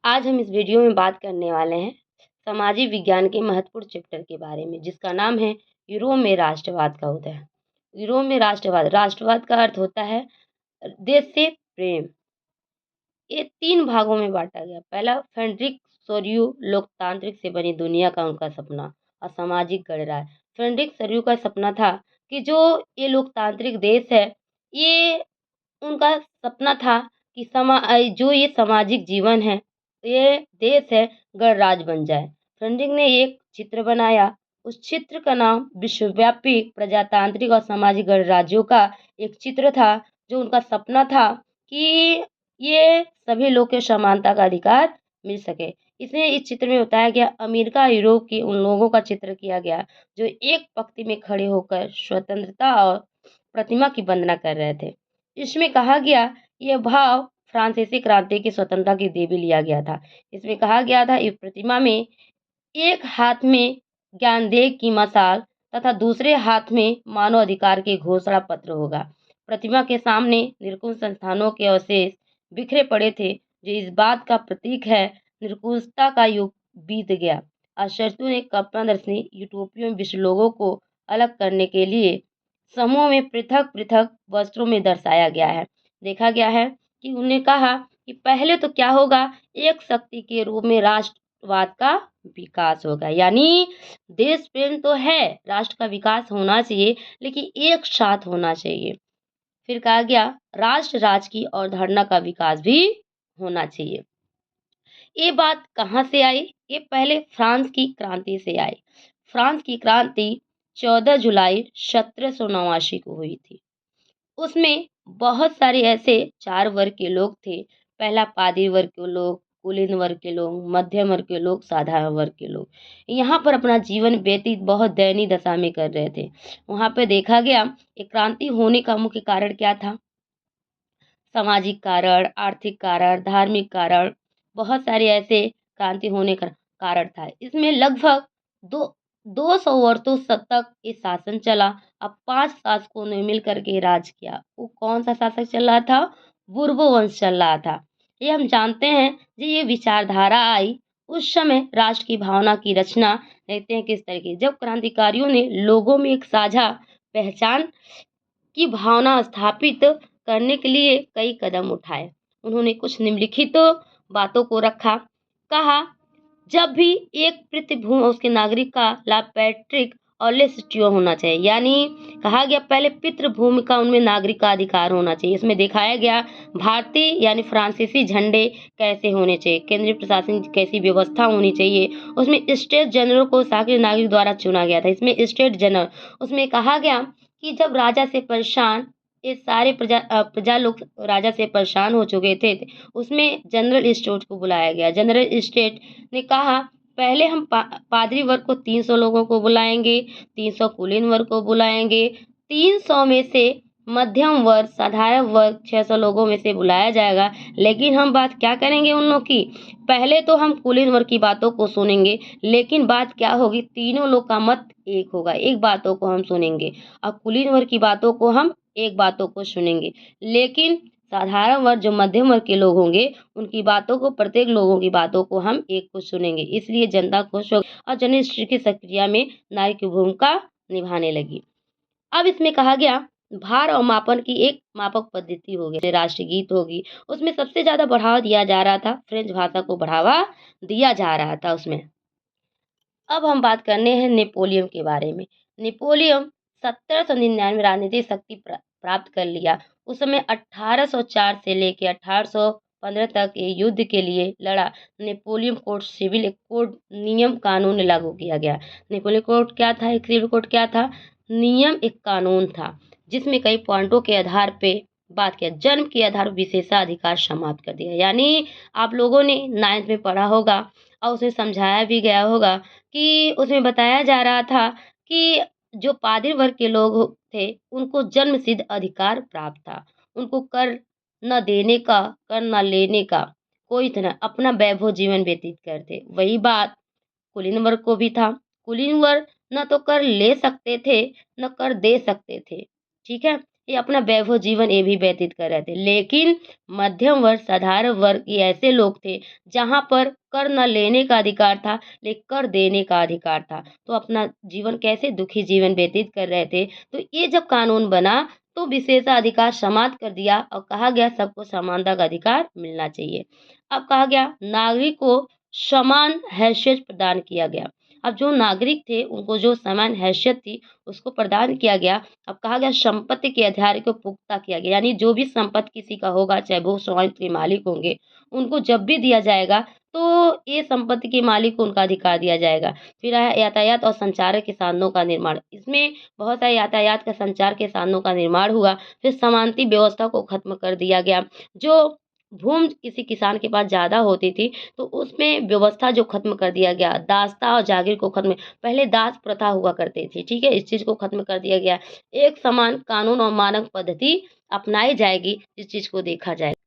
आज हम इस वीडियो में बात करने वाले हैं सामाजिक विज्ञान के महत्वपूर्ण चैप्टर के बारे में, जिसका नाम है यूरोप में राष्ट्रवाद का उदय। यूरोप में राष्ट्रवाद, राष्ट्रवाद का अर्थ होता है देश से प्रेम। ये 3 भागों में बांटा गया। पहला, फ्रेडरिक सोर्यू, लोकतांत्रिक से बनी दुनिया का उनका सपना और सामाजिक गणराज्य। फ्रेडरिक सोर्यू का सपना था कि जो ये लोकतांत्रिक देश है, ये उनका सपना था कि जो ये सामाजिक जीवन है, ये देश है, गणराज्य बन जाए। फ्रेडरिक ने एक चित्र बनाया। उस चित्र का नाम विश्वव्यापी प्रजातांत्रिक और सामाजिक गणराज्यों का एक चित्र था, जो उनका सपना था कि ये सभी लोग के समानता का अधिकार मिल सके। इसमें इस चित्र में बताया गया अमेरिका, यूरोप के उन लोगों का चित्र किया गया जो एक पंक्ति में खड़े होकर स्वतंत्रता और प्रतिमा की वंदना कर रहे थे। इसमें कहा गया, यह भाव फ्रांसीसी क्रांति की स्वतंत्रता की देवी लिया गया था। इसमें कहा गया था, इस प्रतिमा में एक हाथ में ज्ञानदेह की मशाल तथा दूसरे हाथ में मानव अधिकार के घोषणा पत्र होगा। प्रतिमा के सामने निरंकुश संस्थानों के अवशेष बिखरे पड़े थे, जो इस बात का प्रतीक है निरंकुशता का युग बीत गया। अरस्तू ने कल्पनादर्शी यूटोपिया में विश्व लोगों को अलग करने के लिए समूह में पृथक पृथक वस्त्रों में दर्शाया गया है। देखा गया है कि उन्होंने कहा कि पहले तो क्या होगा, एक शक्ति के रूप में राष्ट्रवाद का विकास होगा। यानी देश प्रेम तो है, राष्ट्र का विकास होना चाहिए, लेकिन एक साथ होना चाहिए। फिर कहा गया राष्ट्र राज्य की अवधारणा का विकास भी होना चाहिए। ये बात कहाँ से आई? ये पहले फ्रांस की क्रांति से आई। फ्रांस की क्रांति 14 जुलाई 1789 को हुई थी। उसमें बहुत सारे ऐसे 4 वर्ग के लोग थे। पहला, पादरी वर्ग के लोग, कुलीन वर्ग के लोग, मध्यम वर्ग के लोग, साधारण वर्ग के लोग यहाँ पर अपना जीवन व्यतीत बहुत दयनीय दशा में कर रहे थे। वहाँ पे देखा गया ये क्रांति होने का मुख्य कारण क्या था? सामाजिक कारण, आर्थिक कारण, धार्मिक कारण, बहुत सारे ऐसे क्रांति होने का कारण था। इसमें लगभग दो 200 वर्षों तक ये शासन चला। अब 5 शासकों ने मिलकर के राज किया। वो कौन सा शासक चल रहा था? बूर्बो वंश चल रहा था। ये हम जानते हैं, जब ये विचारधारा आई उस समय राष्ट्र की भावना की रचना देखते हैं किस तरीके, जब क्रांतिकारियों ने लोगों में एक साझा पहचान की भावना स्थापित करने के लिए कई कदम उठाए। उन्होंने कुछ निम्नलिखित बातों को रखा। कहा, जब भी एक पृथ्वी उसके नागरिक का लाभ पैट्रिक और लेस्टियो होना चाहिए। यानी कहा गया पहले पितृभूमि का उनमें नागरिक का अधिकार होना चाहिए। इसमें दिखाया गया भारतीय यानी फ्रांसीसी झंडे कैसे होने चाहिए, केंद्रीय प्रशासन की कैसी व्यवस्था होनी चाहिए। उसमें स्टेट जनरल को साधारण नागरिक द्वारा चुना गया था। इसमें स्टेट जनरल, उसमें कहा गया कि जब राजा से परेशान ये सारे प्रजा लोग राजा से परेशान हो चुके थे, उसमें जनरल स्टेट को बुलाया गया। जनरल स्टेट ने कहा, पहले हम पादरी वर्ग को 300 लोगों को बुलाएंगे, 300 कुलीन वर्ग को बुलाएंगे, 300 में से मध्यम वर्ग, साधारण वर्ग 600 लोगों में से बुलाया जाएगा। लेकिन हम बात क्या करेंगे उन लोग की? पहले तो हम कुलीन वर्ग की बातों को सुनेंगे, लेकिन बात क्या होगी, तीनों लोग का मत एक होगा, एक बातों को हम सुनेंगे। और कुलीन वर्ग की बातों को हम एक बातों को सुनेंगे, लेकिन साधारण वर्ग जो मध्यम वर्ग के लोग होंगे उनकी बातों को, प्रत्येक लोगों की बातों को हम एक को सुनेंगे। इसलिए जनता खुश हो और जनहित की प्रक्रिया में नारी की भूमिका निभाने लगी। अब इसमें कहा गया भार और मापन की एक मापक पद्धति होगी, राष्ट्रगीत होगी। उसमें सबसे ज्यादा बढ़ावा दिया जा रहा था, फ्रेंच भाषा को बढ़ावा दिया जा रहा था उसमें। अब हम बात करने हैं नेपोलियन के बारे में। नेपोलियन 1799 राजनीतिक शक्ति प्राप्त कर लिया। उस समय 1804 से लेकर 1815 तक ये युद्ध के लिए लड़ा। नेपोलियन कोड सिविल कोड नियम कानून लागू किया गया। नेपोलियन कोड क्या था? एक सिविल कोड क्या था? नियम, एक कानून था, जिसमें कई पॉइंटों के आधार पे बात किया। जन्म के आधार पर विशेषाधिकार समाप्त कर दिया। यानी आप लोगों ने 9th में पढ़ा होगा और उसमें समझाया भी गया होगा कि उसमें बताया जा रहा था कि जो पादरी वर्ग के लोग थे उनको जन्म सिद्ध अधिकार प्राप्त था। उनको कर न देने का, कर न लेने का कोई तरह अपना वैभव जीवन व्यतीत करते। वही बात कुलीन वर्ग को भी था। कुलीन वर्ग न तो कर ले सकते थे न कर दे सकते थे। ठीक है, ये अपना वैभव जीवन ये भी व्यतीत कर रहे थे। लेकिन मध्यम वर्ग, साधारण वर्ग ये ऐसे लोग थे जहाँ पर कर न लेने का अधिकार था, लेकिन कर देने का अधिकार था। तो अपना जीवन कैसे दुखी जीवन व्यतीत कर रहे थे। तो ये जब कानून बना तो विशेषाधिकार समाप्त कर दिया और कहा गया सबको समानता का अधिकार मिलना चाहिए। अब कहा गया नागरिक को समान हैसियत प्रदान किया गया। अब जो नागरिक थे उनको जो समान हैसियत थी उसको प्रदान किया गया। अब कहा गया संपत्ति के अधिकार को पुख्ता किया गया, यानी जो भी संपत्ति किसी का होगा चाहे वो स्वामित्व के मालिक होंगे, उनको जब भी दिया जाएगा तो ये संपत्ति के मालिक को उनका अधिकार दिया जाएगा। फिर आया यातायात और संचार के साधनों का निर्माण। इसमें बहुत सारे यातायात का संचार के साधनों का निर्माण हुआ। फिर समानती व्यवस्था को खत्म कर दिया गया। जो भूमि किसी किसान के पास ज़्यादा होती थी तो उसमें व्यवस्था जो खत्म कर दिया गया। दासता और जागीर को खत्म, पहले दास प्रथा हुआ करती थी, ठीक है, इस चीज़ को खत्म कर दिया गया। एक समान कानून और मानक पद्धति अपनाई जाएगी, इस चीज़ को देखा जाएगा।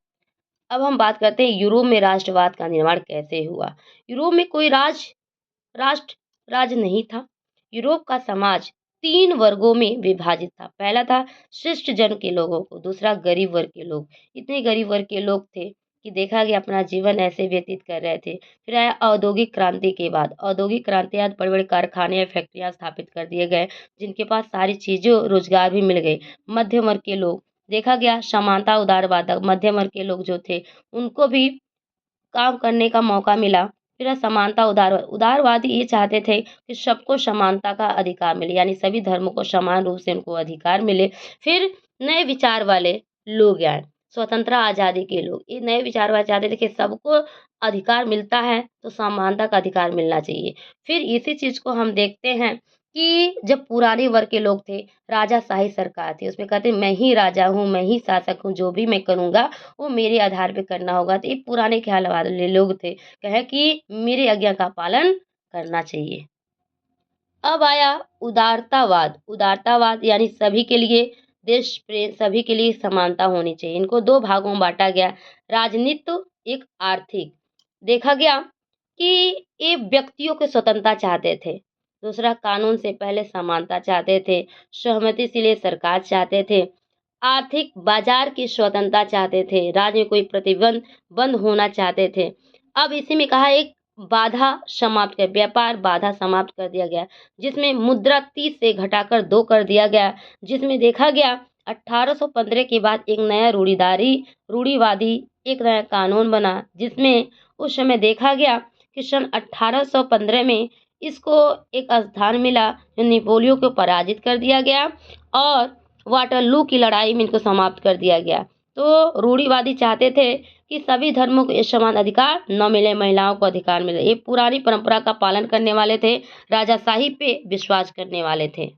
अब हम बात करते हैं यूरोप में राष्ट्रवाद का निर्माण कैसे हुआ। यूरोप में कोई राष्ट्र राज्य नहीं था। यूरोप का समाज 3 वर्गों में विभाजित था। पहला था शिष्ट जन के लोगों को, दूसरा गरीब वर्ग के लोग। इतने गरीब वर्ग के लोग थे कि देखा गया अपना जीवन ऐसे व्यतीत कर रहे थे। फिर आया औद्योगिक क्रांति के बाद। औद्योगिक क्रांति के बाद बड़े-बड़े कारखाने या फैक्ट्रियाँ स्थापित कर दिए गए, जिनके पास सारी चीज़ें रोज़गार भी मिल गई। मध्यम वर्ग के लोग, देखा गया समानता उदारवाद, मध्यम वर्ग के लोग जो थे उनको भी काम करने का मौका मिला। फिर समानता उदारवादी ये चाहते थे कि सबको समानता का अधिकार मिले, यानी सभी धर्मों को समान रूप से उनको अधिकार मिले। फिर नए विचार वाले लोग आए, स्वतंत्रता आज़ादी के लोग। ये नए विचार वाले चाहते थे कि सबको अधिकार मिलता है तो समानता का अधिकार मिलना चाहिए। फिर इसी चीज़ को हम देखते हैं कि जब पुराने वर्ग के लोग थे, राजाशाही सरकार थी, उसमें कहते मैं ही राजा हूँ, मैं ही शासक हूँ, जो भी मैं करूँगा वो मेरे आधार पे करना होगा। तो ये पुराने ख्याल वाले लोग थे, कहे कि मेरे आज्ञा का पालन करना चाहिए। अब आया उदारतावाद। उदारतावाद यानी सभी के लिए देश प्रेम, सभी के लिए समानता होनी चाहिए। इनको 2 भागों में बाँटा गया, राजनीति, एक आर्थिक। देखा गया कि ये व्यक्तियों की स्वतंत्रता चाहते थे। दूसरा कानून से पहले समानता चाहते थे, सहमतिशील सरकार चाहते थे। आर्थिक बाजार की स्वतंत्रता चाहते थे, राज्य में कोई प्रतिबंध बंद होना चाहते थे। अब इसी में कहा एक बाधा समाप्त कर, व्यापार बाधा समाप्त कर दिया गया, जिसमें मुद्रा 30 से घटाकर 2 कर दिया गया। जिसमें देखा गया 1815 के बाद एक नया रूढ़िवादी एक नया कानून बना, जिसमें उस समय देखा गया कि सन 1815 में इसको एक स्थान मिला जो नेपोलियन को पराजित कर दिया गया और वाटरलू की लड़ाई में इनको समाप्त कर दिया गया। तो रूढ़िवादी चाहते थे कि सभी धर्मों को एक समान अधिकार न मिले, महिलाओं को अधिकार मिले। ये पुरानी परंपरा का पालन करने वाले थे, राजाशाही पे विश्वास करने वाले थे।